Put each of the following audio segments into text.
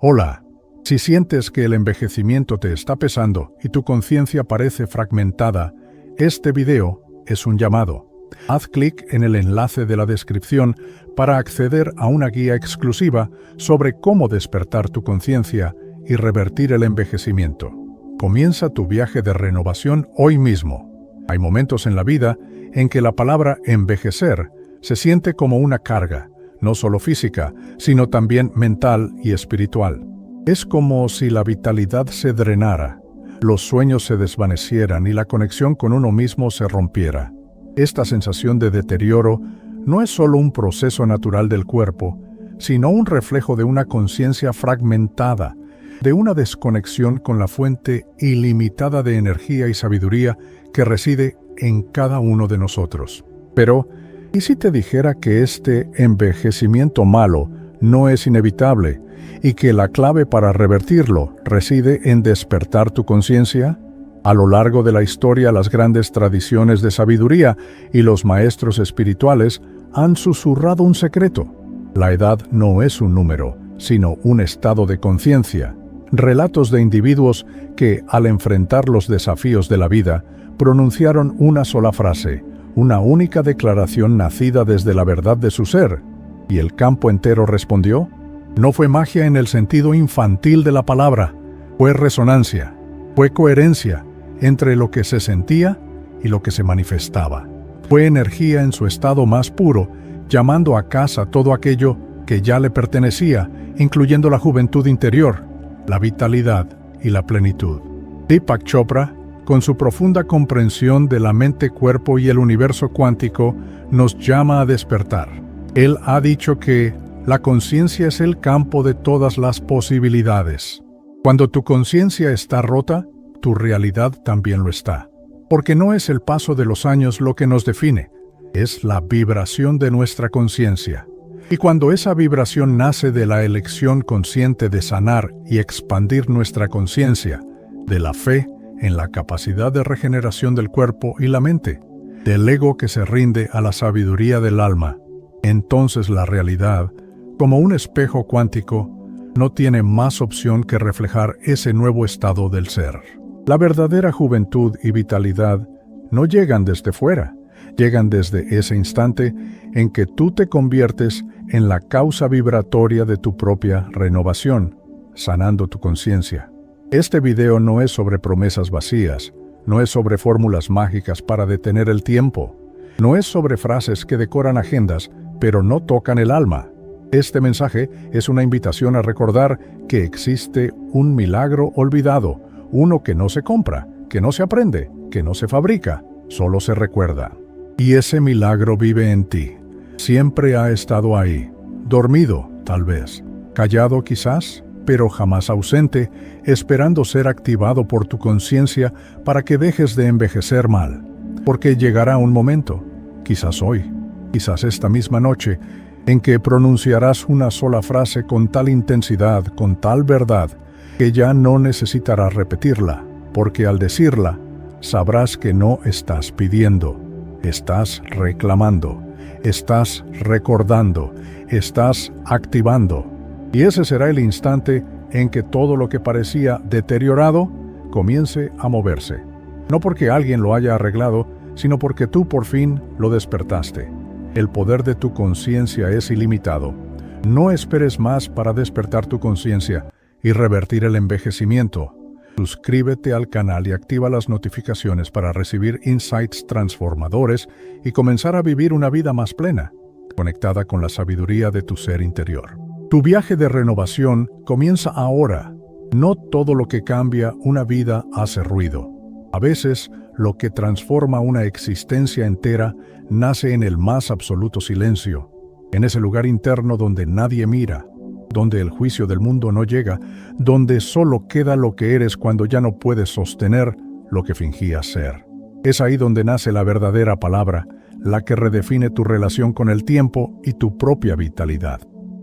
Hola. Si sientes que el envejecimiento te está pesando y tu conciencia parece fragmentada, este video es un llamado. Haz clic en el enlace de la descripción para acceder a una guía exclusiva sobre cómo despertar tu conciencia y revertir el envejecimiento. Comienza tu viaje de renovación hoy mismo. Hay momentos en la vida en que la palabra envejecer se siente como una carga, no solo física, sino también mental y espiritual. Es como si la vitalidad se drenara, los sueños se desvanecieran y la conexión con uno mismo se rompiera. Esta sensación de deterioro no es solo un proceso natural del cuerpo, sino un reflejo de una conciencia fragmentada, de una desconexión con la fuente ilimitada de energía y sabiduría que reside en cada uno de nosotros. Pero, ¿y si te dijera que este envejecimiento malo no es inevitable y que la clave para revertirlo reside en despertar tu conciencia? A lo largo de la historia, las grandes tradiciones de sabiduría y los maestros espirituales han susurrado un secreto. La edad no es un número, sino un estado de conciencia. Relatos de individuos que, al enfrentar los desafíos de la vida, pronunciaron una sola frase, una única declaración nacida desde la verdad de su ser. ¿Y el campo entero respondió? No fue magia en el sentido infantil de la palabra, fue resonancia, fue coherencia entre lo que se sentía y lo que se manifestaba. Fue energía en su estado más puro, llamando a casa todo aquello que ya le pertenecía, incluyendo la juventud interior, la vitalidad y la plenitud. Deepak Chopra, con su profunda comprensión de la mente, cuerpo y el universo cuántico, nos llama a despertar. Él ha dicho que la conciencia es el campo de todas las posibilidades. Cuando tu conciencia está rota, tu realidad también lo está. Porque no es el paso de los años lo que nos define, es la vibración de nuestra conciencia. Y cuando esa vibración nace de la elección consciente de sanar y expandir nuestra conciencia, de la fe en la capacidad de regeneración del cuerpo y la mente, del ego que se rinde a la sabiduría del alma, entonces la realidad, como un espejo cuántico, no tiene más opción que reflejar ese nuevo estado del ser. La verdadera juventud y vitalidad no llegan desde fuera, llegan desde ese instante en que tú te conviertes en la causa vibratoria de tu propia renovación, sanando tu conciencia. Este video no es sobre promesas vacías, no es sobre fórmulas mágicas para detener el tiempo, no es sobre frases que decoran agendas, pero no tocan el alma. Este mensaje es una invitación a recordar que existe un milagro olvidado, uno que no se compra, que no se aprende, que no se fabrica, solo se recuerda. Y ese milagro vive en ti. Siempre ha estado ahí, dormido, tal vez, callado quizás, pero jamás ausente, esperando ser activado por tu conciencia para que dejes de envejecer mal. Porque llegará un momento, quizás hoy, quizás esta misma noche, en que pronunciarás una sola frase con tal intensidad, con tal verdad, que ya no necesitarás repetirla, porque al decirla, sabrás que no estás pidiendo, estás reclamando, estás recordando, estás activando. Y ese será el instante en que todo lo que parecía deteriorado comience a moverse. No porque alguien lo haya arreglado, sino porque tú por fin lo despertaste. El poder de tu conciencia es ilimitado. No esperes más para despertar tu conciencia y revertir el envejecimiento. Suscríbete al canal y activa las notificaciones para recibir insights transformadores y comenzar a vivir una vida más plena, conectada con la sabiduría de tu ser interior. Tu viaje de renovación comienza ahora. No todo lo que cambia una vida hace ruido. A veces, lo que transforma una existencia entera nace en el más absoluto silencio, en ese lugar interno donde nadie mira, donde el juicio del mundo no llega, donde solo queda lo que eres cuando ya no puedes sostener lo que fingías ser. Es ahí donde nace la verdadera palabra, la que redefine tu relación con el tiempo y tu propia vitalidad.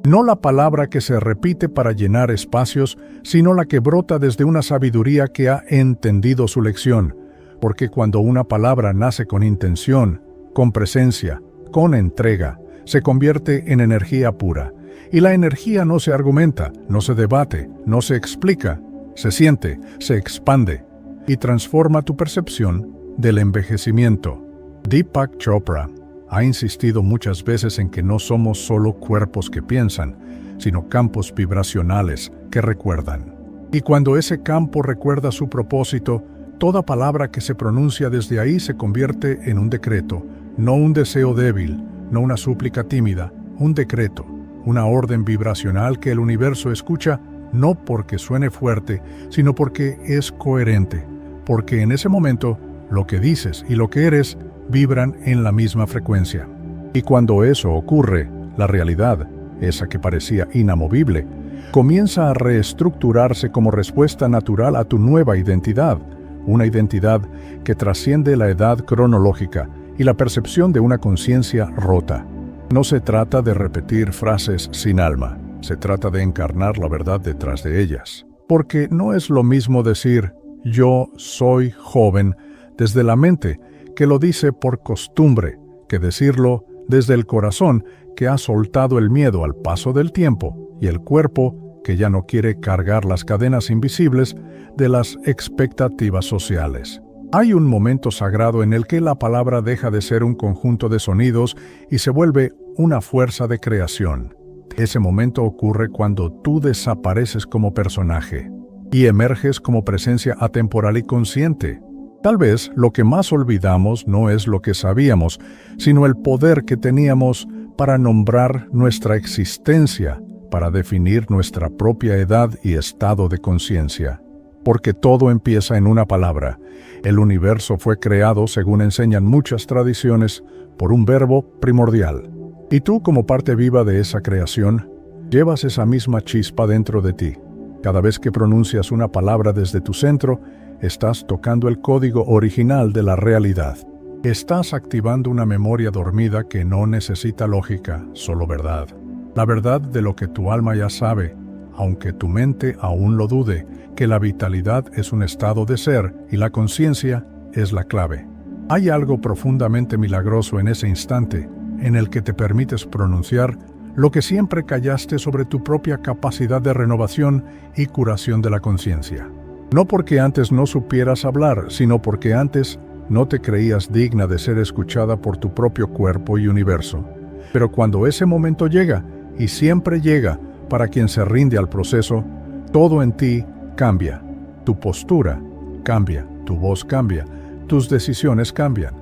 No la palabra que se repite para llenar espacios, sino la que brota desde una sabiduría que ha entendido su lección, porque cuando una palabra nace con intención, con presencia, con entrega, se convierte en energía pura, Y la energía no se argumenta, no se debate, no se explica, se siente, se expande y transforma tu percepción del envejecimiento. Deepak Chopra ha insistido muchas veces en que no somos solo cuerpos que piensan, sino campos vibracionales que recuerdan. Y cuando ese campo recuerda su propósito, toda palabra que se pronuncia desde ahí se convierte en un decreto, no un deseo débil, no una súplica tímida, un decreto, una orden vibracional que el universo escucha no porque suene fuerte, sino porque es coherente, porque en ese momento lo que dices y lo que eres vibran en la misma frecuencia. Y cuando eso ocurre, la realidad, esa que parecía inamovible, comienza a reestructurarse como respuesta natural a tu nueva identidad, una identidad que trasciende la edad cronológica y la percepción de una conciencia rota. No se trata de repetir frases sin alma, se trata de encarnar la verdad detrás de ellas. Porque no es lo mismo decir «yo soy joven» desde la mente, que lo dice por costumbre, que decirlo desde el corazón, que ha soltado el miedo al paso del tiempo, y el cuerpo, que ya no quiere cargar las cadenas invisibles de las expectativas sociales. Hay un momento sagrado en el que la palabra deja de ser un conjunto de sonidos y se vuelve una fuerza de creación. Ese momento ocurre cuando tú desapareces como personaje y emerges como presencia atemporal y consciente. Tal vez lo que más olvidamos no es lo que sabíamos, sino el poder que teníamos para nombrar nuestra existencia, para definir nuestra propia edad y estado de conciencia. Porque todo empieza en una palabra. El universo fue creado, según enseñan muchas tradiciones, por un verbo primordial. Y tú, como parte viva de esa creación, llevas esa misma chispa dentro de ti. Cada vez que pronuncias una palabra desde tu centro, estás tocando el código original de la realidad. Estás activando una memoria dormida que no necesita lógica, solo verdad. La verdad de lo que tu alma ya sabe, aunque tu mente aún lo dude, que la vitalidad es un estado de ser y la conciencia es la clave. Hay algo profundamente milagroso en ese instante, en el que te permites pronunciar lo que siempre callaste sobre tu propia capacidad de renovación y curación de la conciencia. No porque antes no supieras hablar, sino porque antes no te creías digna de ser escuchada por tu propio cuerpo y universo. Pero cuando ese momento llega, y siempre llega para quien se rinde al proceso, todo en ti cambia. Tu postura cambia, tu voz cambia, tus decisiones cambian.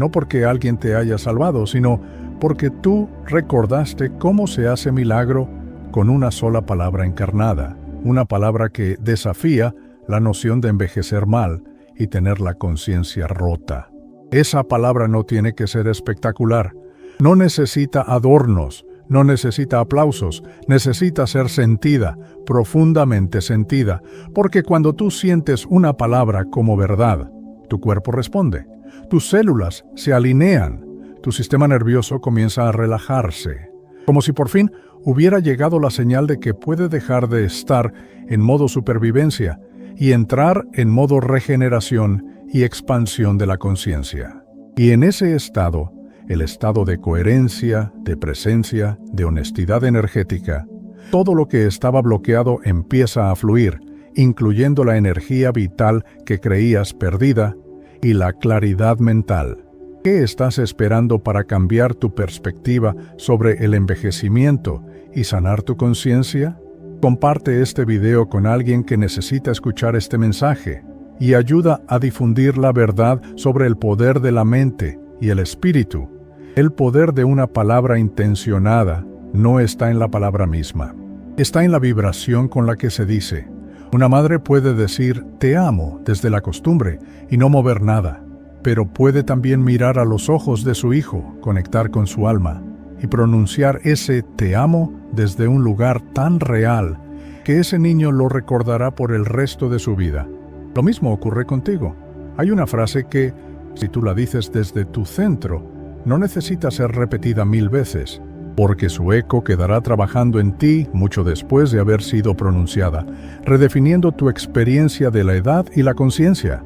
No porque alguien te haya salvado, sino porque tú recordaste cómo se hace milagro con una sola palabra encarnada, una palabra que desafía la noción de envejecer mal y tener la conciencia rota. Esa palabra no tiene que ser espectacular, no necesita adornos, no necesita aplausos, necesita ser sentida, profundamente sentida, porque cuando tú sientes una palabra como verdad, tu cuerpo responde, tus células se alinean, tu sistema nervioso comienza a relajarse, como si por fin hubiera llegado la señal de que puede dejar de estar en modo supervivencia y entrar en modo regeneración y expansión de la conciencia. Y en ese estado, el estado de coherencia, de presencia, de honestidad energética, todo lo que estaba bloqueado empieza a fluir, incluyendo la energía vital que creías perdida y la claridad mental. ¿Qué estás esperando para cambiar tu perspectiva sobre el envejecimiento y sanar tu conciencia? Comparte este video con alguien que necesita escuchar este mensaje y ayuda a difundir la verdad sobre el poder de la mente y el espíritu. El poder de una palabra intencionada no está en la palabra misma. Está en la vibración con la que se dice. Una madre puede decir «te amo» desde la costumbre y no mover nada, pero puede también mirar a los ojos de su hijo, conectar con su alma y pronunciar ese «te amo» desde un lugar tan real que ese niño lo recordará por el resto de su vida. Lo mismo ocurre contigo. Hay una frase que, si tú la dices desde tu centro, no necesita ser repetida 1000 veces, porque su eco quedará trabajando en ti mucho después de haber sido pronunciada, redefiniendo tu experiencia de la edad y la conciencia.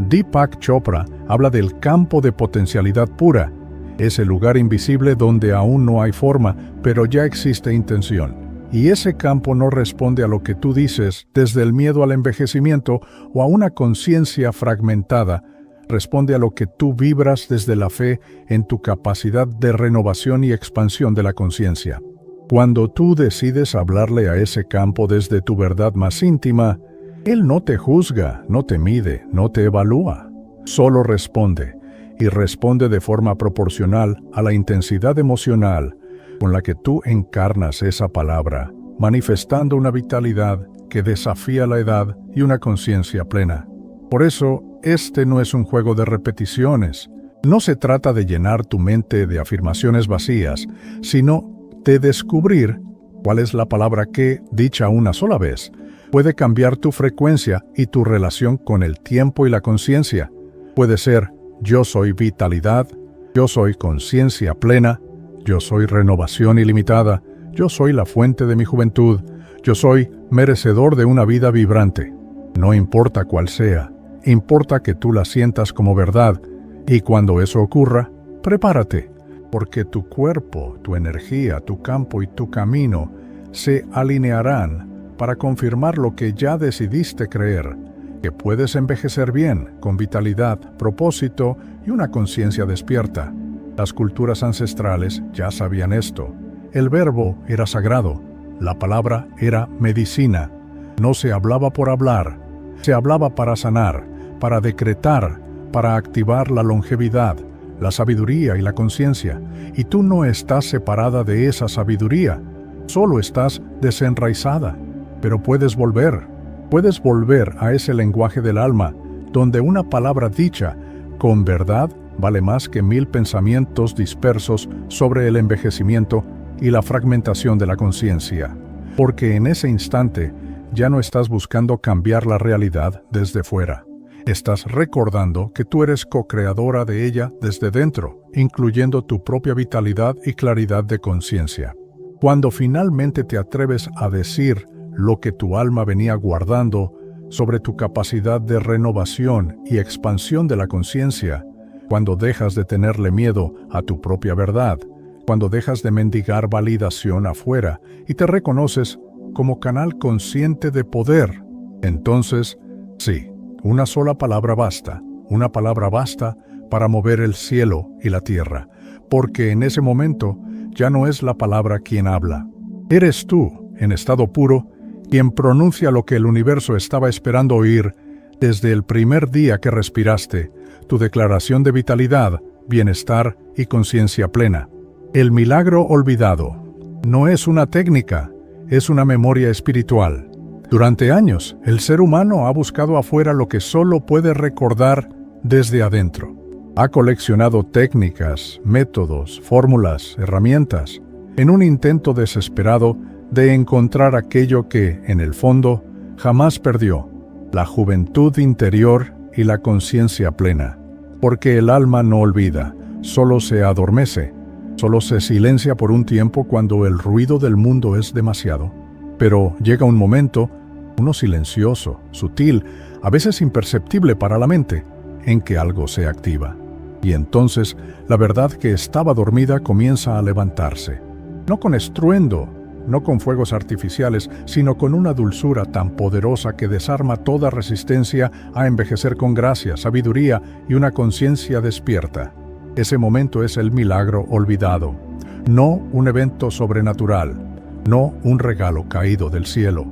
Deepak Chopra habla del campo de potencialidad pura, ese lugar invisible donde aún no hay forma, pero ya existe intención. Y ese campo no responde a lo que tú dices desde el miedo al envejecimiento o a una conciencia fragmentada. Responde a lo que tú vibras desde la fe en tu capacidad de renovación y expansión de la conciencia. Cuando tú decides hablarle a ese campo desde tu verdad más íntima, él no te juzga, no te mide, no te evalúa. Solo responde, y responde de forma proporcional a la intensidad emocional con la que tú encarnas esa palabra, manifestando una vitalidad que desafía la edad y una conciencia plena. Por eso, este no es un juego de repeticiones. No se trata de llenar tu mente de afirmaciones vacías, sino de descubrir cuál es la palabra que, dicha una sola vez, puede cambiar tu frecuencia y tu relación con el tiempo y la conciencia. Puede ser: yo soy vitalidad, yo soy conciencia plena, yo soy renovación ilimitada, yo soy la fuente de mi juventud, yo soy merecedor de una vida vibrante. No importa cuál sea, importa que tú la sientas como verdad, y cuando eso ocurra, prepárate, porque tu cuerpo, tu energía, tu campo y tu camino se alinearán para confirmar lo que ya decidiste creer, que puedes envejecer bien, con vitalidad, propósito y una conciencia despierta. Las culturas ancestrales ya sabían esto. El verbo era sagrado, la palabra era medicina. No se hablaba por hablar, se hablaba para sanar, para decretar, para activar la longevidad, la sabiduría y la conciencia. Y tú no estás separada de esa sabiduría, solo estás desenraizada. Pero puedes volver a ese lenguaje del alma, donde una palabra dicha con verdad vale más que 1000 pensamientos dispersos sobre el envejecimiento y la fragmentación de la conciencia. Porque en ese instante ya no estás buscando cambiar la realidad desde fuera. Estás recordando que tú eres co-creadora de ella desde dentro, incluyendo tu propia vitalidad y claridad de conciencia. Cuando finalmente te atreves a decir lo que tu alma venía guardando sobre tu capacidad de renovación y expansión de la conciencia, cuando dejas de tenerle miedo a tu propia verdad, cuando dejas de mendigar validación afuera y te reconoces como canal consciente de poder, entonces, sí, una sola palabra basta para mover el cielo y la tierra, porque en ese momento ya no es la palabra quien habla. Eres tú, en estado puro, quien pronuncia lo que el universo estaba esperando oír desde el primer día que respiraste, tu declaración de vitalidad, bienestar y conciencia plena. El milagro olvidado no es una técnica, es una memoria espiritual. Durante años, el ser humano ha buscado afuera lo que solo puede recordar desde adentro. Ha coleccionado técnicas, métodos, fórmulas, herramientas, en un intento desesperado de encontrar aquello que, en el fondo, jamás perdió: la juventud interior y la conciencia plena. Porque el alma no olvida, solo se adormece, solo se silencia por un tiempo cuando el ruido del mundo es demasiado. Pero llega un momento, uno silencioso, sutil, a veces imperceptible para la mente, en que algo se activa. Y entonces la verdad que estaba dormida comienza a levantarse. No con estruendo, no con fuegos artificiales, sino con una dulzura tan poderosa que desarma toda resistencia a envejecer con gracia, sabiduría y una conciencia despierta. Ese momento es el milagro olvidado, no un evento sobrenatural, no un regalo caído del cielo.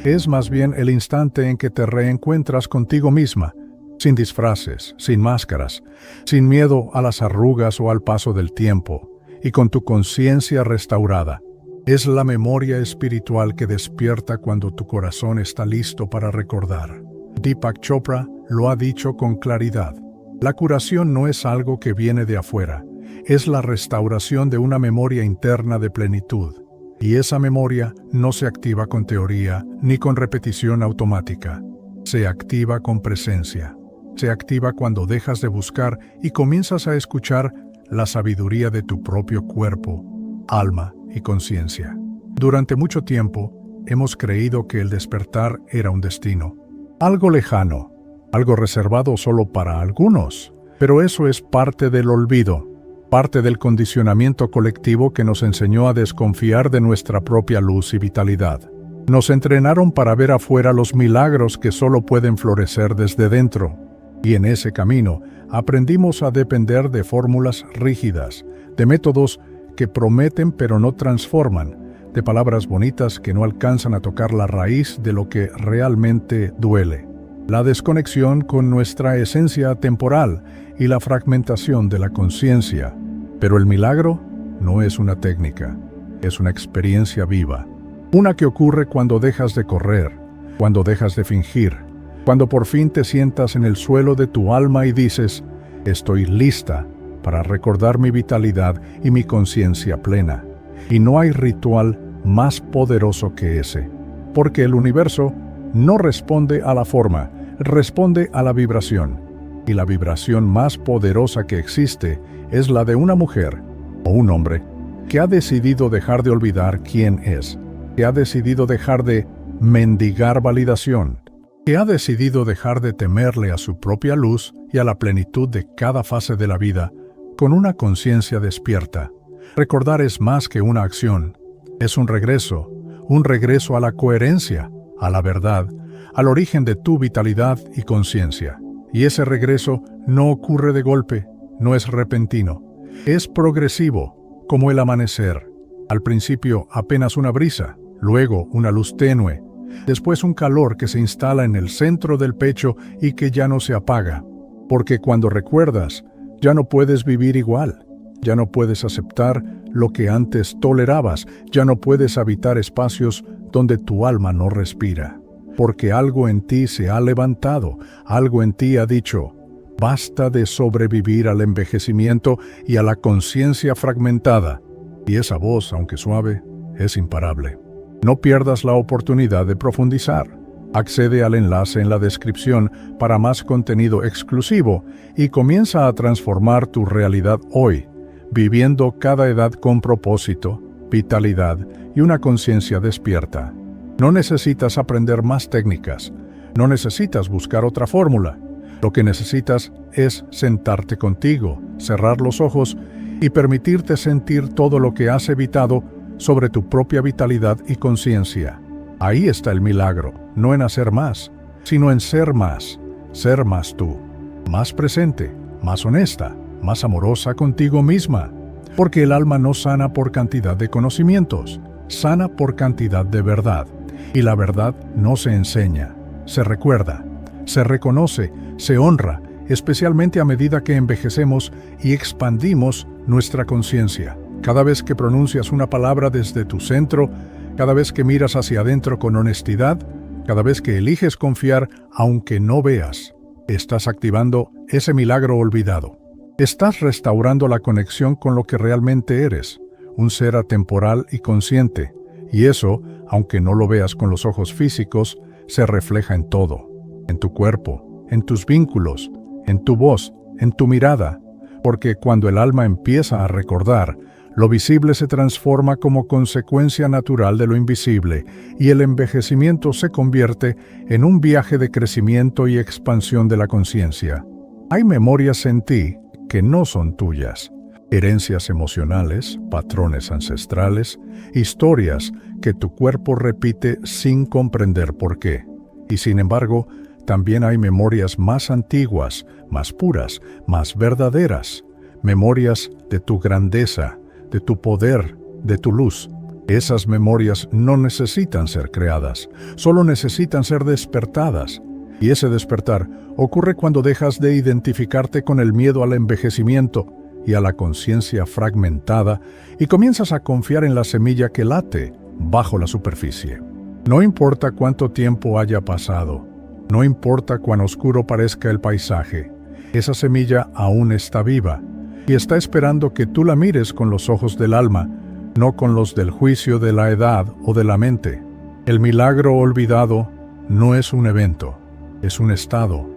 Es más bien el instante en que te reencuentras contigo misma, sin disfraces, sin máscaras, sin miedo a las arrugas o al paso del tiempo, y con tu conciencia restaurada. Es la memoria espiritual que despierta cuando tu corazón está listo para recordar. Deepak Chopra lo ha dicho con claridad. La curación no es algo que viene de afuera, es la restauración de una memoria interna de plenitud. Y esa memoria no se activa con teoría ni con repetición automática. Se activa con presencia. Se activa cuando dejas de buscar y comienzas a escuchar la sabiduría de tu propio cuerpo, alma y conciencia. Durante mucho tiempo hemos creído que el despertar era un destino, algo lejano, algo reservado solo para algunos, pero eso es parte del olvido. parte del condicionamiento colectivo que nos enseñó a desconfiar de nuestra propia luz y vitalidad. Nos entrenaron para ver afuera los milagros que solo pueden florecer desde dentro. Y en ese camino aprendimos a depender de fórmulas rígidas, de métodos que prometen pero no transforman, de palabras bonitas que no alcanzan a tocar la raíz de lo que realmente duele. La desconexión con nuestra esencia temporal y la fragmentación de la conciencia. Pero el milagro no es una técnica, es una experiencia viva. Una que ocurre cuando dejas de correr, cuando dejas de fingir, cuando por fin te sientas en el suelo de tu alma y dices, estoy lista para recordar mi vitalidad y mi conciencia plena. Y no hay ritual más poderoso que ese, porque el universo no responde a la forma, responde a la vibración. Y la vibración más poderosa que existe es la de una mujer o un hombre que ha decidido dejar de olvidar quién es, que ha decidido dejar de mendigar validación, que ha decidido dejar de temerle a su propia luz y a la plenitud de cada fase de la vida, con una conciencia despierta. Recordar es más que una acción, es un regreso a la coherencia, a la verdad, al origen de tu vitalidad y conciencia. Y ese regreso no ocurre de golpe, no es repentino, es progresivo, como el amanecer. Al principio apenas una brisa, luego una luz tenue, después un calor que se instala en el centro del pecho y que ya no se apaga. Porque cuando recuerdas, ya no puedes vivir igual, ya no puedes aceptar lo que antes tolerabas, ya no puedes habitar espacios donde tu alma no respira. Porque algo en ti se ha levantado, algo en ti ha dicho, basta de sobrevivir al envejecimiento y a la conciencia fragmentada. Y esa voz, aunque suave, es imparable. No pierdas la oportunidad de profundizar. Accede al enlace en la descripción para más contenido exclusivo y comienza a transformar tu realidad hoy, viviendo cada edad con propósito, vitalidad y una conciencia despierta. No necesitas aprender más técnicas, no necesitas buscar otra fórmula. Lo que necesitas es sentarte contigo, cerrar los ojos y permitirte sentir todo lo que has evitado sobre tu propia vitalidad y conciencia. Ahí está el milagro, no en hacer más, sino en ser más tú, más presente, más honesta, más amorosa contigo misma. Porque el alma no sana por cantidad de conocimientos, sana por cantidad de verdad. Y la verdad no se enseña, se recuerda, se reconoce, se honra, especialmente a medida que envejecemos y expandimos nuestra conciencia. Cada vez que pronuncias una palabra desde tu centro, cada vez que miras hacia adentro con honestidad, cada vez que eliges confiar aunque no veas, estás activando ese milagro olvidado. Estás restaurando la conexión con lo que realmente eres, un ser atemporal y consciente. Y eso, aunque no lo veas con los ojos físicos, se refleja en todo, en tu cuerpo, en tus vínculos, en tu voz, en tu mirada, porque cuando el alma empieza a recordar, lo visible se transforma como consecuencia natural de lo invisible y el envejecimiento se convierte en un viaje de crecimiento y expansión de la conciencia. Hay memorias en ti que no son tuyas. Herencias emocionales, patrones ancestrales, historias que tu cuerpo repite sin comprender por qué. Y sin embargo, también hay memorias más antiguas, más puras, más verdaderas. Memorias de tu grandeza, de tu poder, de tu luz. Esas memorias no necesitan ser creadas, solo necesitan ser despertadas. Y ese despertar ocurre cuando dejas de identificarte con el miedo al envejecimiento y a la conciencia fragmentada y comienzas a confiar en la semilla que late bajo la superficie. No importa cuánto tiempo haya pasado, no importa cuán oscuro parezca el paisaje, esa semilla aún está viva y está esperando que tú la mires con los ojos del alma, no con los del juicio de la edad o de la mente. El milagro olvidado no es un evento, es un estado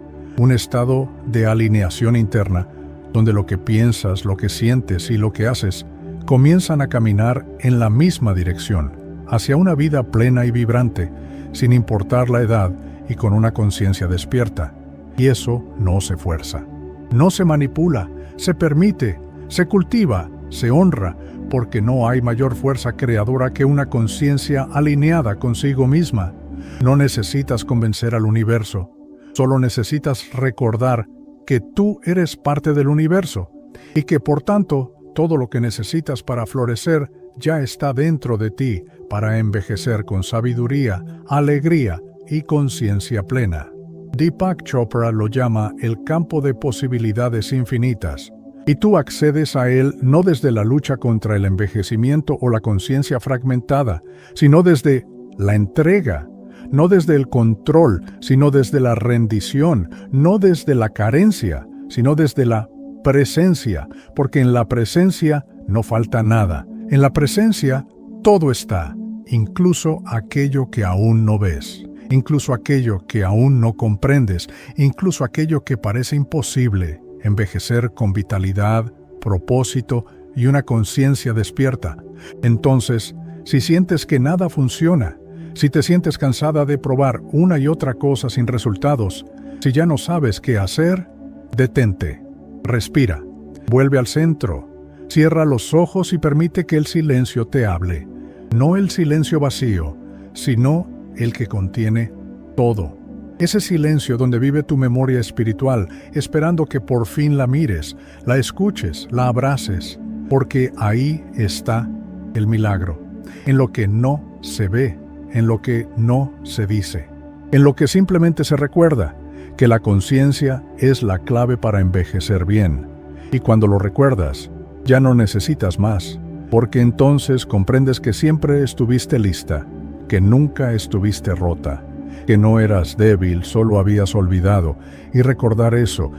de alineación interna, donde lo que piensas, lo que sientes y lo que haces comienzan a caminar en la misma dirección, hacia una vida plena y vibrante, sin importar la edad y con una conciencia despierta. Y eso no se fuerza, no se manipula, se permite, se cultiva, se honra, porque no hay mayor fuerza creadora que una conciencia alineada consigo misma. No necesitas convencer al universo, solo necesitas recordar que tú eres parte del universo y que por tanto todo lo que necesitas para florecer ya está dentro de ti para envejecer con sabiduría, alegría y conciencia plena. Deepak Chopra lo llama el campo de posibilidades infinitas, y tú accedes a él no desde la lucha contra el envejecimiento o la conciencia fragmentada, sino desde la entrega, no desde el control, sino desde la rendición, no desde la carencia, sino desde la presencia, porque en la presencia no falta nada. En la presencia todo está, incluso aquello que aún no ves, incluso aquello que aún no comprendes, incluso aquello que parece imposible, envejecer con vitalidad, propósito y una conciencia despierta. Entonces, si sientes que nada funciona, si te sientes cansada de probar una y otra cosa sin resultados, si ya no sabes qué hacer, detente, respira, vuelve al centro, cierra los ojos y permite que el silencio te hable. No el silencio vacío, sino el que contiene todo. Ese silencio donde vive tu memoria espiritual, esperando que por fin la mires, la escuches, la abraces, porque ahí está el milagro, en lo que no se ve, en lo que no se dice, en lo que simplemente se recuerda, que la conciencia es la clave para envejecer bien. Y cuando lo recuerdas, ya no necesitas más, porque entonces comprendes que siempre estuviste lista, que nunca estuviste rota, que no eras débil, solo habías olvidado, y recordar eso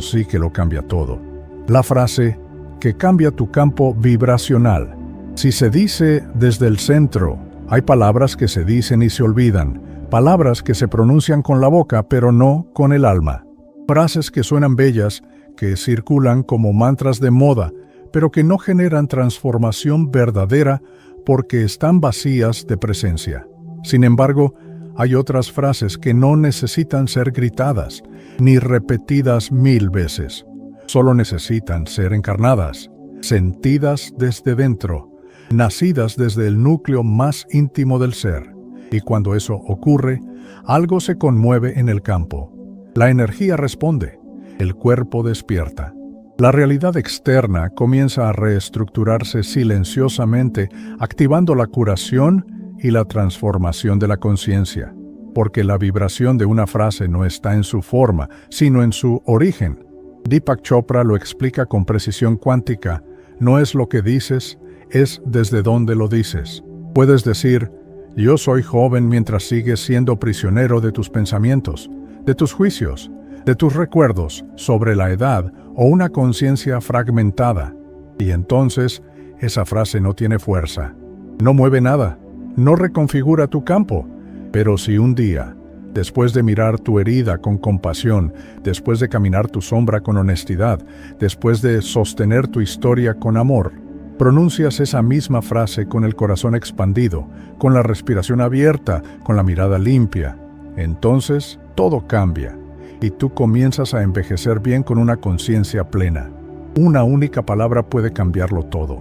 sí que lo cambia todo. La frase que cambia tu campo vibracional. Si se dice desde el centro, hay palabras que se dicen y se olvidan, palabras que se pronuncian con la boca pero no con el alma. Frases que suenan bellas, que circulan como mantras de moda, pero que no generan transformación verdadera porque están vacías de presencia. Sin embargo, hay otras frases que no necesitan ser gritadas, ni repetidas 1000 veces. Solo necesitan ser encarnadas, sentidas desde dentro, nacidas desde el núcleo más íntimo del ser. Y cuando eso ocurre, algo se conmueve en el campo. La energía responde, el cuerpo despierta. La realidad externa comienza a reestructurarse silenciosamente, activando la curación y la transformación de la conciencia, porque la vibración de una frase no está en su forma, sino en su origen. Deepak Chopra lo explica con precisión cuántica. No es lo que dices, es desde dónde lo dices. Puedes decir, yo soy joven mientras sigues siendo prisionero de tus pensamientos, de tus juicios, de tus recuerdos sobre la edad o una conciencia fragmentada. Y entonces, esa frase no tiene fuerza. No mueve nada, no reconfigura tu campo. Pero si un día, después de mirar tu herida con compasión, después de caminar tu sombra con honestidad, después de sostener tu historia con amor, pronuncias esa misma frase con el corazón expandido, con la respiración abierta, con la mirada limpia, entonces todo cambia y tú comienzas a envejecer bien con una conciencia plena. Una única palabra puede cambiarlo todo.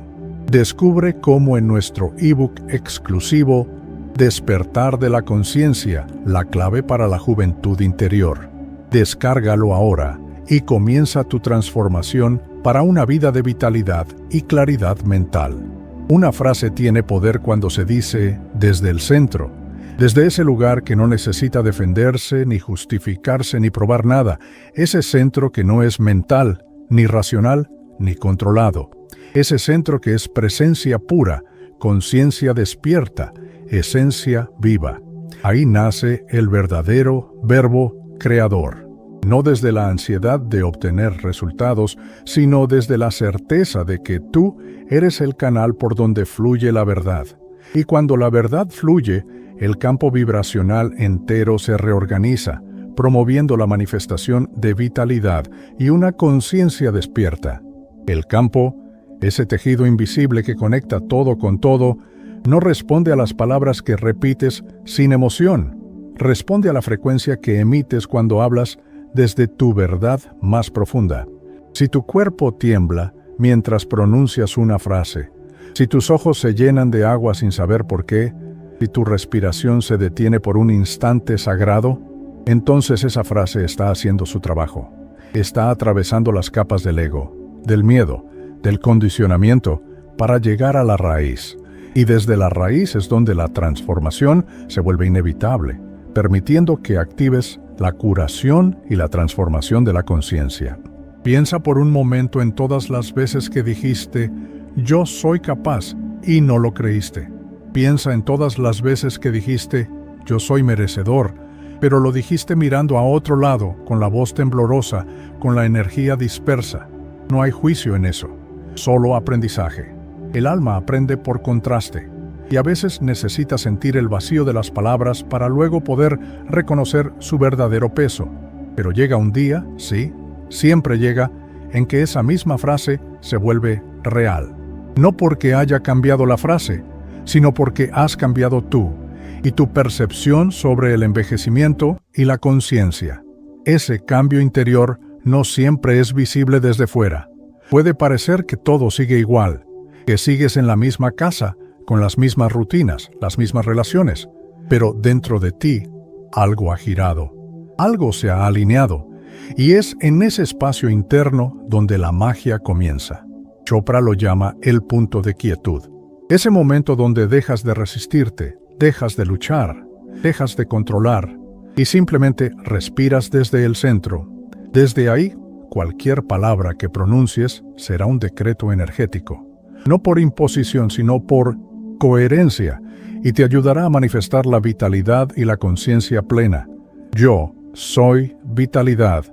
Descubre cómo en nuestro ebook exclusivo Despertar de la conciencia, la clave para la juventud interior. Descárgalo ahora y comienza tu transformación para una vida de vitalidad y claridad mental. Una frase tiene poder cuando se dice desde el centro, desde ese lugar que no necesita defenderse, ni justificarse, ni probar nada, ese centro que no es mental, ni racional, ni controlado, ese centro que es presencia pura, conciencia despierta, esencia viva. Ahí nace el verdadero verbo creador, no desde la ansiedad de obtener resultados, sino desde la certeza de que tú eres el canal por donde fluye la verdad. Y cuando la verdad fluye, el campo vibracional entero se reorganiza, promoviendo la manifestación de vitalidad y una conciencia despierta. El campo, ese tejido invisible que conecta todo con todo, no responde a las palabras que repites sin emoción. Responde a la frecuencia que emites cuando hablas desde tu verdad más profunda. Si tu cuerpo tiembla, mientras pronuncias una frase. Si tus ojos se llenan de agua sin saber por qué, si tu respiración se detiene por un instante sagrado, entonces esa frase está haciendo su trabajo. Está atravesando las capas del ego, del miedo, del condicionamiento, para llegar a la raíz. Y desde la raíz es donde la transformación se vuelve inevitable, permitiendo que actives la curación y la transformación de la conciencia. Piensa por un momento en todas las veces que dijiste, yo soy capaz, y no lo creíste. Piensa en todas las veces que dijiste, yo soy merecedor, pero lo dijiste mirando a otro lado, con la voz temblorosa, con la energía dispersa. No hay juicio en eso, solo aprendizaje. El alma aprende por contraste, y a veces necesita sentir el vacío de las palabras para luego poder reconocer su verdadero peso. Pero llega un día, sí, siempre llega, en que esa misma frase se vuelve real. No porque haya cambiado la frase, sino porque has cambiado tú, y tu percepción sobre el envejecimiento y la conciencia. Ese cambio interior no siempre es visible desde fuera. Puede parecer que todo sigue igual, que sigues en la misma casa, con las mismas rutinas, las mismas relaciones, pero dentro de ti algo ha girado, algo se ha alineado, y es en ese espacio interno donde la magia comienza. Chopra lo llama el punto de quietud. Ese momento donde dejas de resistirte, dejas de luchar, dejas de controlar y simplemente respiras desde el centro. Desde ahí, cualquier palabra que pronuncies será un decreto energético. No por imposición, sino por coherencia, y te ayudará a manifestar la vitalidad y la conciencia plena. Yo soy vitalidad.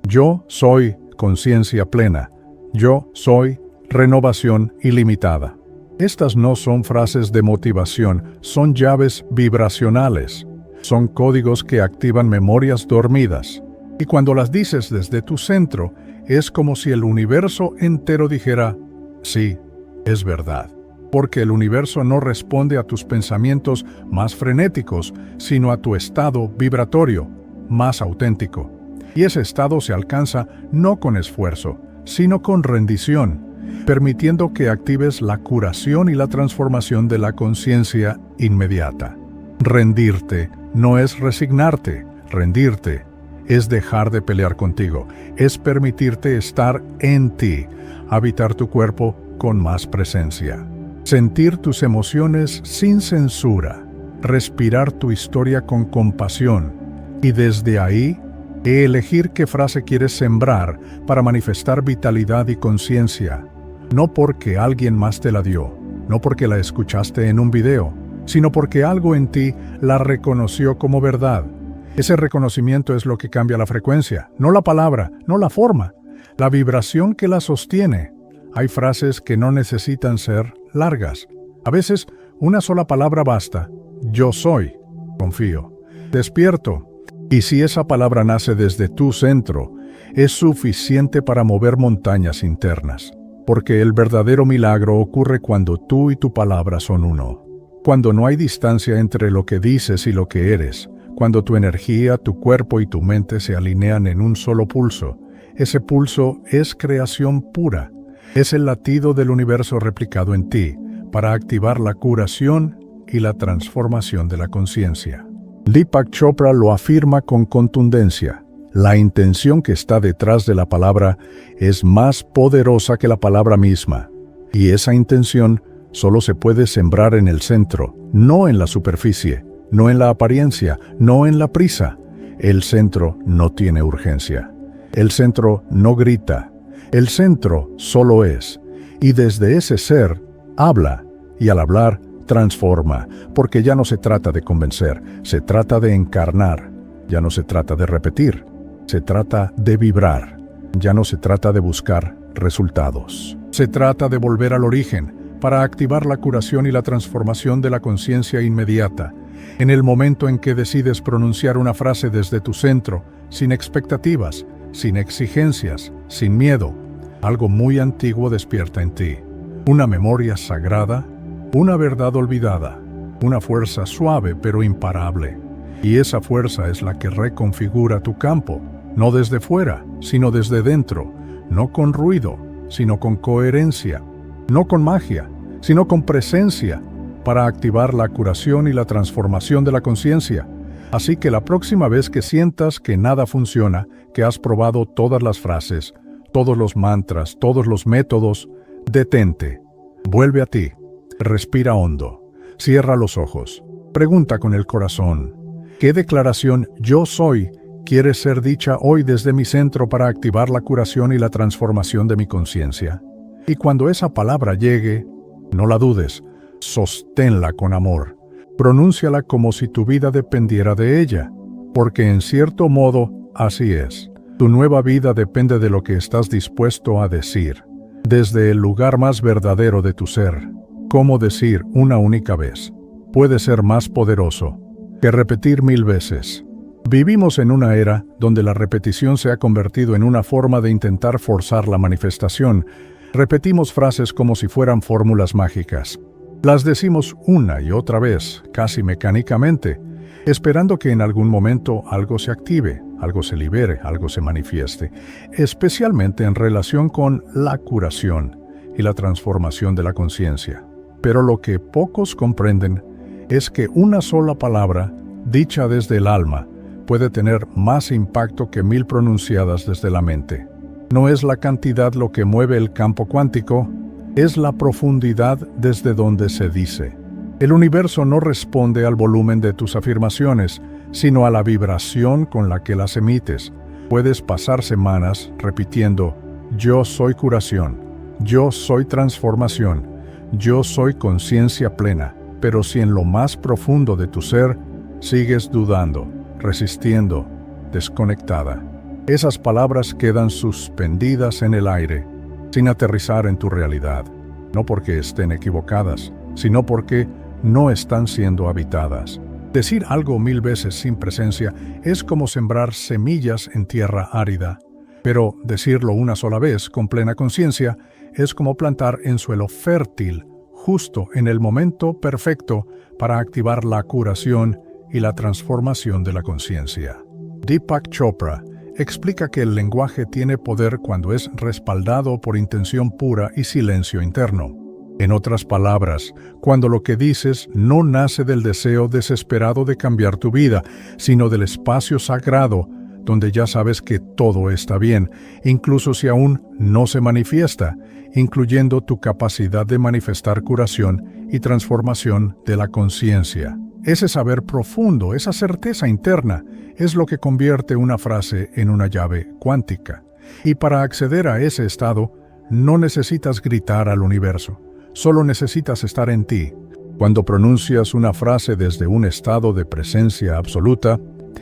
Yo soy conciencia plena. Yo soy renovación ilimitada. Estas no son frases de motivación, son llaves vibracionales. Son códigos que activan memorias dormidas. Y cuando las dices desde tu centro, es como si el universo entero dijera, sí, es verdad. Porque el universo no responde a tus pensamientos más frenéticos, sino a tu estado vibratorio, más auténtico. Y ese estado se alcanza no con esfuerzo, sino con rendición, permitiendo que actives la curación y la transformación de la conciencia inmediata. Rendirte no es resignarte, rendirte es dejar de pelear contigo, es permitirte estar en ti, habitar tu cuerpo con más presencia, sentir tus emociones sin censura, respirar tu historia con compasión y desde ahí elegir qué frase quieres sembrar para manifestar vitalidad y conciencia. No porque alguien más te la dio, no porque la escuchaste en un video, sino porque algo en ti la reconoció como verdad. Ese reconocimiento es lo que cambia la frecuencia, no la palabra, no la forma, la vibración que la sostiene. Hay frases que no necesitan ser largas. A veces, una sola palabra basta. Yo soy, confío, despierto. Y si esa palabra nace desde tu centro, es suficiente para mover montañas internas. Porque el verdadero milagro ocurre cuando tú y tu palabra son uno. Cuando no hay distancia entre lo que dices y lo que eres. Cuando tu energía, tu cuerpo y tu mente se alinean en un solo pulso. Ese pulso es creación pura. Es el latido del universo replicado en ti, para activar la curación y la transformación de la conciencia. Deepak Chopra lo afirma con contundencia. La intención que está detrás de la palabra es más poderosa que la palabra misma. Y esa intención solo se puede sembrar en el centro, no en la superficie, no en la apariencia, no en la prisa. El centro no tiene urgencia. El centro no grita. El centro solo es. Y desde ese ser, habla. Y al hablar, transforma. Porque ya no se trata de convencer, se trata de encarnar. Ya no se trata de repetir. Se trata de vibrar. Ya no se trata de buscar resultados. Se trata de volver al origen, para activar la curación y la transformación de la conciencia inmediata. En el momento en que decides pronunciar una frase desde tu centro, sin expectativas, sin exigencias, sin miedo, algo muy antiguo despierta en ti. Una memoria sagrada, una verdad olvidada, una fuerza suave pero imparable. Y esa fuerza es la que reconfigura tu campo, no desde fuera, sino desde dentro, no con ruido, sino con coherencia, no con magia, sino con presencia, para activar la curación y la transformación de la conciencia. Así que la próxima vez que sientas que nada funciona, que has probado todas las frases, todos los mantras, todos los métodos, detente, vuelve a ti, respira hondo, cierra los ojos, pregunta con el corazón, ¿qué declaración yo soy quiere ser dicha hoy desde mi centro para activar la curación y la transformación de mi conciencia? Y cuando esa palabra llegue, no la dudes, sosténla con amor, pronúnciala como si tu vida dependiera de ella, porque en cierto modo así es. Tu nueva vida depende de lo que estás dispuesto a decir, desde el lugar más verdadero de tu ser. Cómo decir una única vez puede ser más poderoso que repetir 1000 veces. Vivimos en una era donde la repetición se ha convertido en una forma de intentar forzar la manifestación. Repetimos frases como si fueran fórmulas mágicas. Las decimos una y otra vez, casi mecánicamente, esperando que en algún momento algo se active, algo se libere, algo se manifieste, especialmente en relación con la curación y la transformación de la conciencia. Pero lo que pocos comprenden es que una sola palabra, dicha desde el alma, puede tener más impacto que 1000 pronunciadas desde la mente. No es la cantidad lo que mueve el campo cuántico, es la profundidad desde donde se dice. El universo no responde al volumen de tus afirmaciones, sino a la vibración con la que las emites. Puedes pasar semanas repitiendo, yo soy curación, yo soy transformación, yo soy conciencia plena, pero si en lo más profundo de tu ser sigues dudando, resistiendo, desconectada, esas palabras quedan suspendidas en el aire, sin aterrizar en tu realidad, no porque estén equivocadas, sino porque no están siendo habitadas. Decir algo 1000 veces sin presencia es como sembrar semillas en tierra árida, pero decirlo una sola vez con plena conciencia es como plantar en suelo fértil, justo en el momento perfecto para activar la curación y la transformación de la conciencia. Deepak Chopra explica que el lenguaje tiene poder cuando es respaldado por intención pura y silencio interno. En otras palabras, cuando lo que dices no nace del deseo desesperado de cambiar tu vida, sino del espacio sagrado donde ya sabes que todo está bien, incluso si aún no se manifiesta, incluyendo tu capacidad de manifestar curación y transformación de la conciencia. Ese saber profundo, esa certeza interna, es lo que convierte una frase en una llave cuántica. Y para acceder a ese estado, no necesitas gritar al universo, solo necesitas estar en ti. Cuando pronuncias una frase desde un estado de presencia absoluta,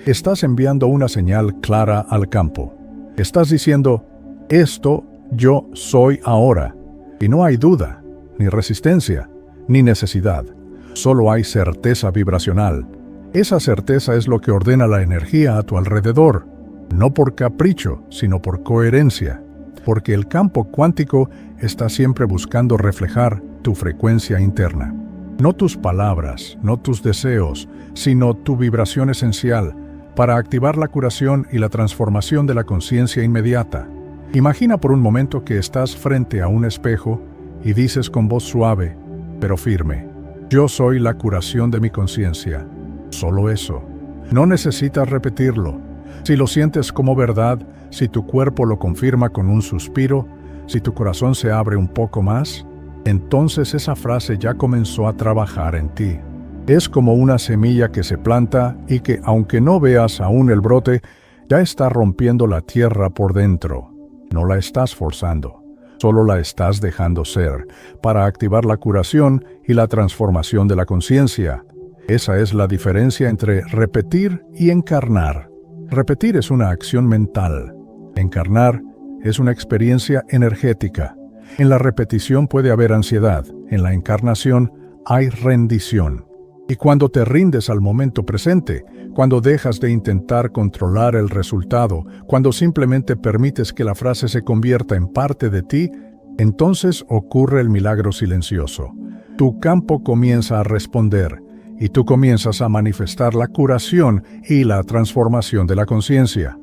estás enviando una señal clara al campo. Estás diciendo, esto yo soy ahora. Y no hay duda, ni resistencia, ni necesidad. Solo hay certeza vibracional. Esa certeza es lo que ordena la energía a tu alrededor, no por capricho, sino por coherencia, porque el campo cuántico está siempre buscando reflejar tu frecuencia interna. No tus palabras, no tus deseos, sino tu vibración esencial para activar la curación y la transformación de la conciencia inmediata. Imagina por un momento que estás frente a un espejo y dices con voz suave, pero firme, yo soy la curación de mi conciencia. Solo eso. No necesitas repetirlo. Si lo sientes como verdad, si tu cuerpo lo confirma con un suspiro, si tu corazón se abre un poco más, entonces esa frase ya comenzó a trabajar en ti. Es como una semilla que se planta y que, aunque no veas aún el brote, ya está rompiendo la tierra por dentro. No la estás forzando, solo la estás dejando ser, para activar la curación y la transformación de la conciencia. Esa es la diferencia entre repetir y encarnar. Repetir es una acción mental. Encarnar es una experiencia energética. En la repetición puede haber ansiedad, en la encarnación hay rendición. Y cuando te rindes al momento presente, cuando dejas de intentar controlar el resultado, cuando simplemente permites que la frase se convierta en parte de ti, entonces ocurre el milagro silencioso. Tu campo comienza a responder, y tú comienzas a manifestar la curación y la transformación de la conciencia.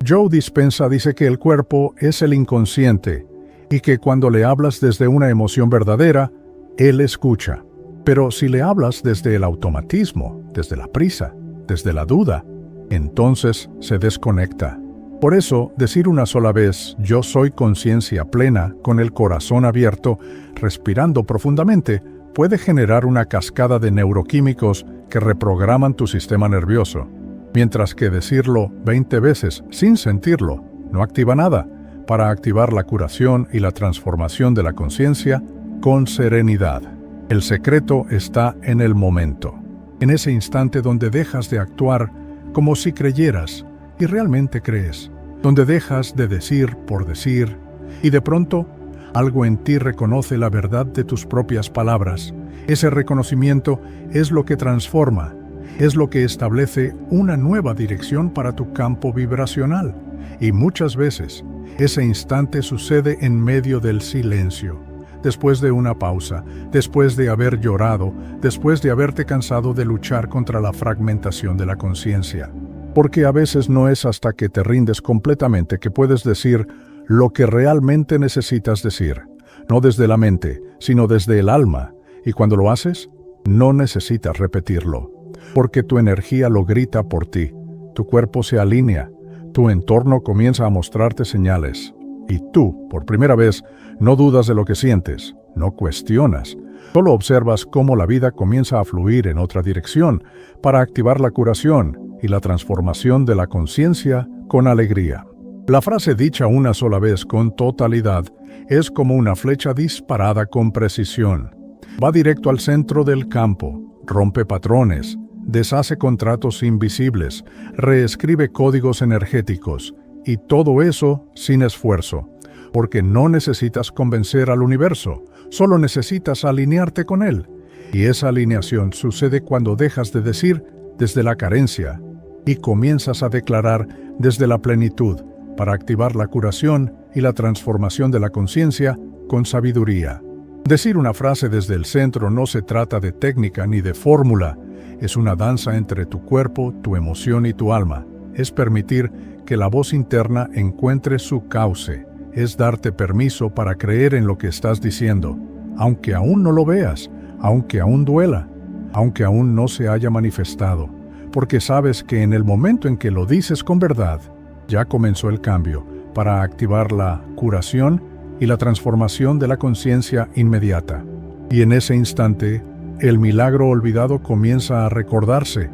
Joe Dispenza dice que el cuerpo es el inconsciente, y que cuando le hablas desde una emoción verdadera, Él escucha. Pero si le hablas desde el automatismo, desde la prisa, desde la duda, entonces se desconecta. Por eso, decir una sola vez, yo soy conciencia plena, con el corazón abierto, respirando profundamente, puede generar una cascada de neuroquímicos que reprograman tu sistema nervioso. Mientras que decirlo 20 veces sin sentirlo no activa nada, para activar la curación y la transformación de la conciencia con serenidad. El secreto está en el momento, en ese instante donde dejas de actuar como si creyeras y realmente crees, donde dejas de decir por decir y de pronto algo en ti reconoce la verdad de tus propias palabras. Ese reconocimiento es lo que transforma, es lo que establece una nueva dirección para tu campo vibracional. Y muchas veces, ese instante sucede en medio del silencio, después de una pausa, después de haber llorado, después de haberte cansado de luchar contra la fragmentación de la conciencia. Porque a veces no es hasta que te rindes completamente que puedes decir lo que realmente necesitas decir, no desde la mente, sino desde el alma. Y cuando lo haces, no necesitas repetirlo, porque tu energía lo grita por ti, tu cuerpo se alinea, tu entorno comienza a mostrarte señales, y tú, por primera vez, no dudas de lo que sientes, no cuestionas, solo observas cómo la vida comienza a fluir en otra dirección para activar la curación y la transformación de la conciencia con alegría. La frase dicha una sola vez con totalidad es como una flecha disparada con precisión. Va directo al centro del campo, rompe patrones, deshace contratos invisibles, reescribe códigos energéticos, y todo eso sin esfuerzo, porque no necesitas convencer al universo, solo necesitas alinearte con él. Y esa alineación sucede cuando dejas de decir desde la carencia y comienzas a declarar desde la plenitud para activar la curación y la transformación de la conciencia con sabiduría. Decir una frase desde el centro no se trata de técnica ni de fórmula, es una danza entre tu cuerpo, tu emoción y tu alma. Es permitir que la voz interna encuentre su cauce, es darte permiso para creer en lo que estás diciendo, aunque aún no lo veas, aunque aún duela, aunque aún no se haya manifestado, porque sabes que en el momento en que lo dices con verdad, ya comenzó el cambio para activar la curación y la transformación de la conciencia inmediata. Y en ese instante, el milagro olvidado comienza a recordarse,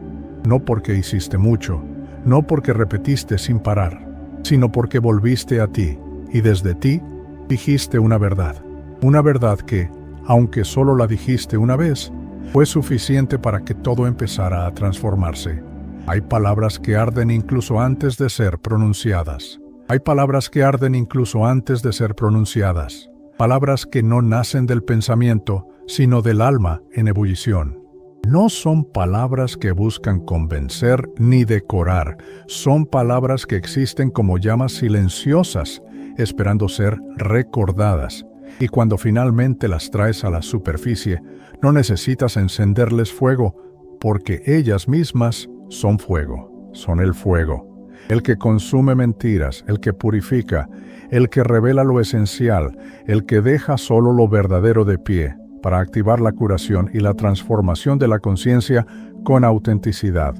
no porque hiciste mucho, no porque repetiste sin parar, sino porque volviste a ti, y desde ti dijiste una verdad que, aunque solo la dijiste una vez, fue suficiente para que todo empezara a transformarse. Hay palabras que arden incluso antes de ser pronunciadas. Hay palabras que arden incluso antes de ser pronunciadas. Palabras que no nacen del pensamiento, sino del alma en ebullición. No son palabras que buscan convencer ni decorar. Son palabras que existen como llamas silenciosas, esperando ser recordadas. Y cuando finalmente las traes a la superficie, no necesitas encenderles fuego, porque ellas mismas son fuego, son el fuego. El que consume mentiras, el que purifica, el que revela lo esencial, el que deja solo lo verdadero de pie, para activar la curación y la transformación de la conciencia con autenticidad.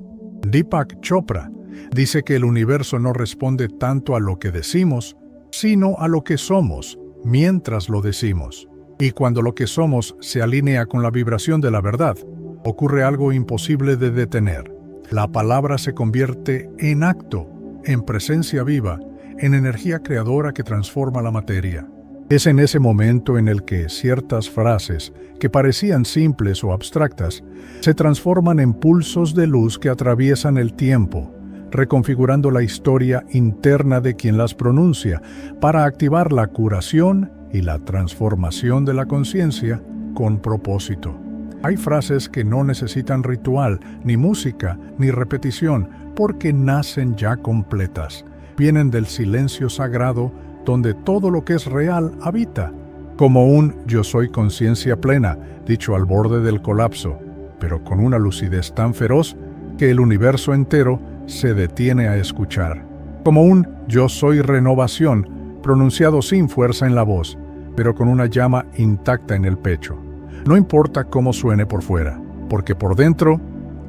Deepak Chopra dice que el universo no responde tanto a lo que decimos, sino a lo que somos, mientras lo decimos. Y cuando lo que somos se alinea con la vibración de la verdad, ocurre algo imposible de detener. La palabra se convierte en acto, en presencia viva, en energía creadora que transforma la materia. Es en ese momento en el que ciertas frases, que parecían simples o abstractas, se transforman en pulsos de luz que atraviesan el tiempo, reconfigurando la historia interna de quien las pronuncia, para activar la curación y la transformación de la conciencia con propósito. Hay frases que no necesitan ritual, ni música, ni repetición, porque nacen ya completas. Vienen del silencio sagrado, donde todo lo que es real habita, como un yo soy conciencia plena, dicho al borde del colapso, pero con una lucidez tan feroz que el universo entero se detiene a escuchar, como un yo soy renovación, pronunciado sin fuerza en la voz, pero con una llama intacta en el pecho. No importa cómo suene por fuera, porque por dentro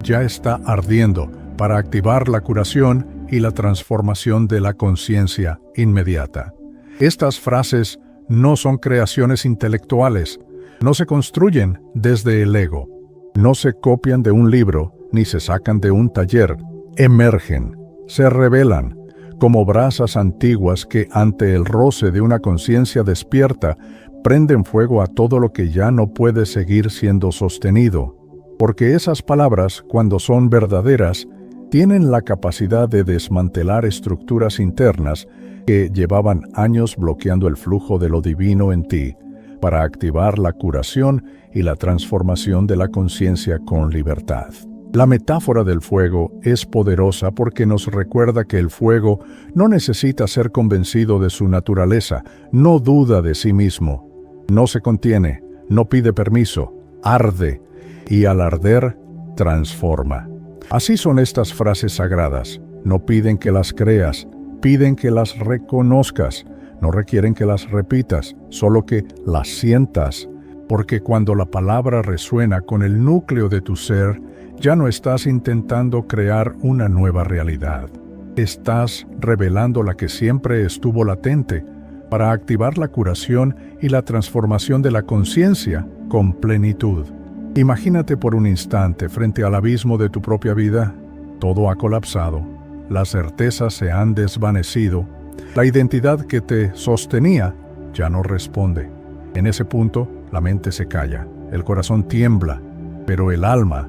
ya está ardiendo para activar la curación y la transformación de la conciencia inmediata. Estas frases no son creaciones intelectuales, no se construyen desde el ego, no se copian de un libro ni se sacan de un taller, emergen, se revelan como brasas antiguas que ante el roce de una conciencia despierta prenden fuego a todo lo que ya no puede seguir siendo sostenido. Porque esas palabras, cuando son verdaderas, tienen la capacidad de desmantelar estructuras internas que llevaban años bloqueando el flujo de lo divino en ti, para activar la curación y la transformación de la conciencia con libertad. La metáfora del fuego es poderosa porque nos recuerda que el fuego no necesita ser convencido de su naturaleza, no duda de sí mismo, no se contiene, no pide permiso, arde, y al arder, transforma. Así son estas frases sagradas. No piden que las creas, piden que las reconozcas. No requieren que las repitas, solo que las sientas. Porque cuando la palabra resuena con el núcleo de tu ser, ya no estás intentando crear una nueva realidad. Estás revelando la que siempre estuvo latente, para activar la curación y la transformación de la conciencia con plenitud. Imagínate por un instante frente al abismo de tu propia vida. Todo ha colapsado, las certezas se han desvanecido, la identidad que te sostenía ya no responde. En ese punto, la mente se calla, el corazón tiembla, pero el alma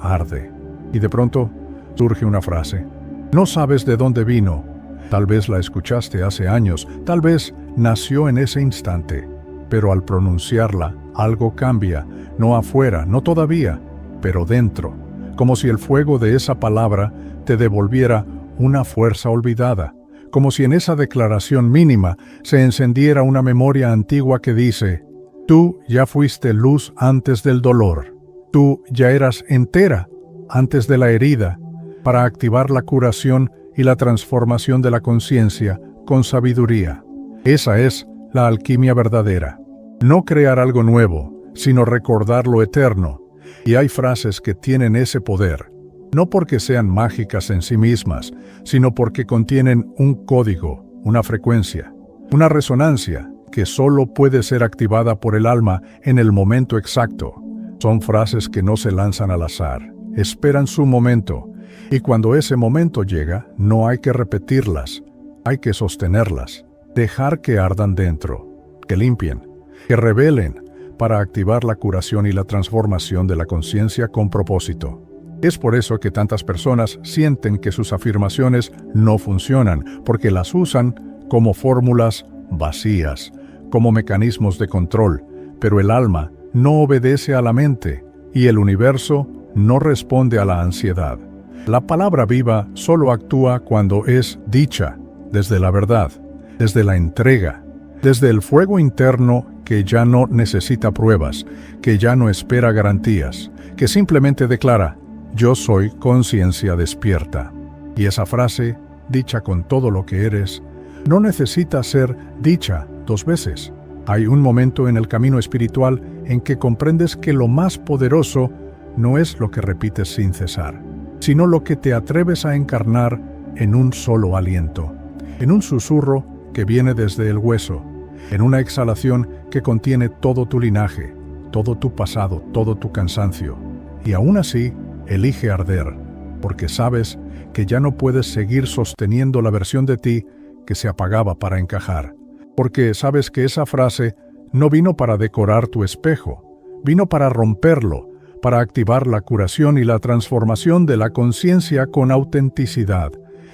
arde. Y de pronto surge una frase. No sabes de dónde vino. Tal vez la escuchaste hace años, tal vez nació en ese instante, pero al pronunciarla, algo cambia, no afuera, no todavía, pero dentro, como si el fuego de esa palabra te devolviera una fuerza olvidada, como si en esa declaración mínima se encendiera una memoria antigua que dice: tú ya fuiste luz antes del dolor, tú ya eras entera antes de la herida, para activar la curación y la transformación de la conciencia con sabiduría. Esa es la alquimia verdadera. No crear algo nuevo, sino recordar lo eterno. Y hay frases que tienen ese poder, no porque sean mágicas en sí mismas, sino porque contienen un código, una frecuencia, una resonancia que solo puede ser activada por el alma en el momento exacto. Son frases que no se lanzan al azar, esperan su momento, y cuando ese momento llega, no hay que repetirlas, hay que sostenerlas, dejar que ardan dentro, que limpien, que revelen, para activar la curación y la transformación de la conciencia con propósito. Es por eso que tantas personas sienten que sus afirmaciones no funcionan, porque las usan como fórmulas vacías, como mecanismos de control, pero el alma no obedece a la mente y el universo no responde a la ansiedad. La palabra viva solo actúa cuando es dicha, desde la verdad, desde la entrega, desde el fuego interno que ya no necesita pruebas, que ya no espera garantías, que simplemente declara: yo soy conciencia despierta. Y esa frase, dicha con todo lo que eres, no necesita ser dicha 2 veces. Hay un momento en el camino espiritual en que comprendes que lo más poderoso no es lo que repites sin cesar, sino lo que te atreves a encarnar en un solo aliento, en un susurro que viene desde el hueso, en una exhalación que contiene todo tu linaje, todo tu pasado, todo tu cansancio. Y aún así, elige arder, porque sabes que ya no puedes seguir sosteniendo la versión de ti que se apagaba para encajar, porque sabes que esa frase no vino para decorar tu espejo, vino para romperlo, para activar la curación y la transformación de la conciencia con autenticidad.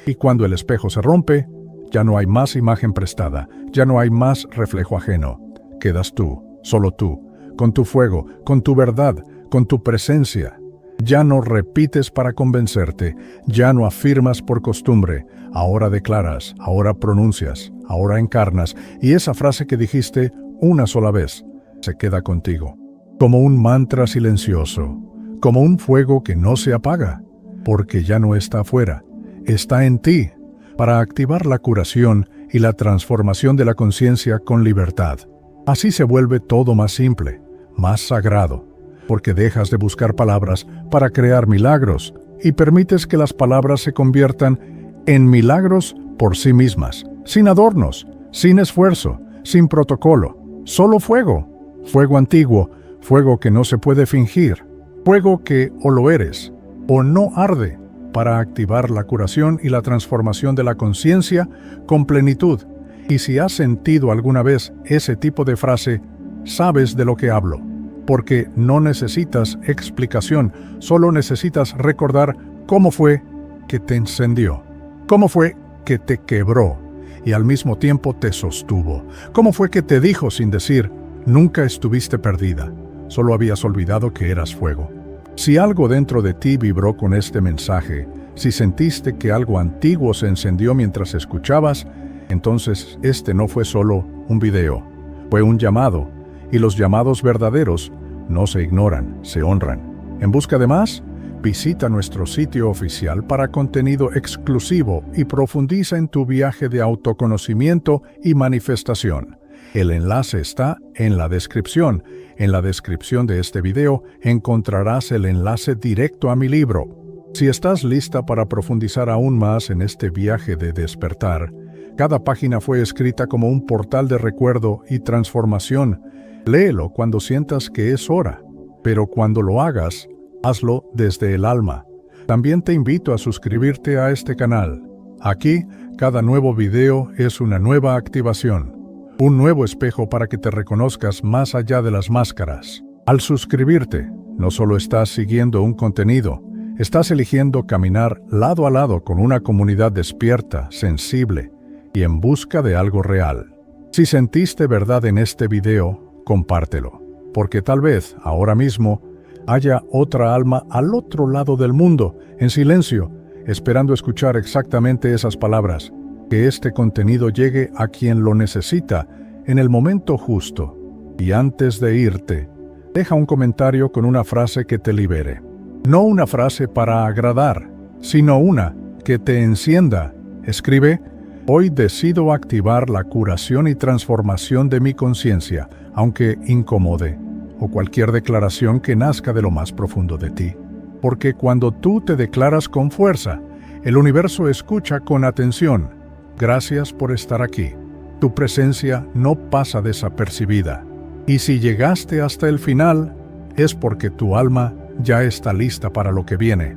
Y cuando el espejo se rompe, ya no hay más imagen prestada, ya no hay más reflejo ajeno. Quedas tú, solo tú, con tu fuego, con tu verdad, con tu presencia. Ya no repites para convencerte, ya no afirmas por costumbre, ahora declaras, ahora pronuncias, ahora encarnas, y esa frase que dijiste una sola vez se queda contigo, como un mantra silencioso, como un fuego que no se apaga, porque ya no está afuera, está en ti, para activar la curación y la transformación de la conciencia con libertad. Así se vuelve todo más simple, más sagrado, porque dejas de buscar palabras para crear milagros y permites que las palabras se conviertan en milagros por sí mismas, sin adornos, sin esfuerzo, sin protocolo, solo fuego, fuego antiguo, fuego que no se puede fingir, fuego que o lo eres o no arde, para activar la curación y la transformación de la conciencia con plenitud. Y si has sentido alguna vez ese tipo de frase, sabes de lo que hablo, porque no necesitas explicación, solo necesitas recordar cómo fue que te encendió, cómo fue que te quebró y al mismo tiempo te sostuvo, cómo fue que te dijo sin decir, nunca estuviste perdida, solo habías olvidado que eras fuego. Si algo dentro de ti vibró con este mensaje, si sentiste que algo antiguo se encendió mientras escuchabas, entonces este no fue solo un video, fue un llamado, y los llamados verdaderos no se ignoran, se honran. ¿En busca de más? Visita nuestro sitio oficial para contenido exclusivo y profundiza en tu viaje de autoconocimiento y manifestación. El enlace está en la descripción. En la descripción de este video encontrarás el enlace directo a mi libro. Si estás lista para profundizar aún más en este viaje de despertar, cada página fue escrita como un portal de recuerdo y transformación. Léelo cuando sientas que es hora, pero cuando lo hagas, hazlo desde el alma. También te invito a suscribirte a este canal. Aquí, cada nuevo video es una nueva activación, un nuevo espejo para que te reconozcas más allá de las máscaras. Al suscribirte, no solo estás siguiendo un contenido, estás eligiendo caminar lado a lado con una comunidad despierta, sensible y en busca de algo real. Si sentiste verdad en este video, compártelo, porque tal vez, ahora mismo, haya otra alma al otro lado del mundo, en silencio, esperando escuchar exactamente esas palabras. Que este contenido llegue a quien lo necesita en el momento justo. Y antes de irte, deja un comentario con una frase que te libere. No una frase para agradar, sino una que te encienda. Escribe: hoy decido activar la curación y transformación de mi conciencia, aunque incomode, o cualquier declaración que nazca de lo más profundo de ti. Porque cuando tú te declaras con fuerza, el universo escucha con atención. Gracias por estar aquí. Tu presencia no pasa desapercibida. Y si llegaste hasta el final, es porque tu alma ya está lista para lo que viene.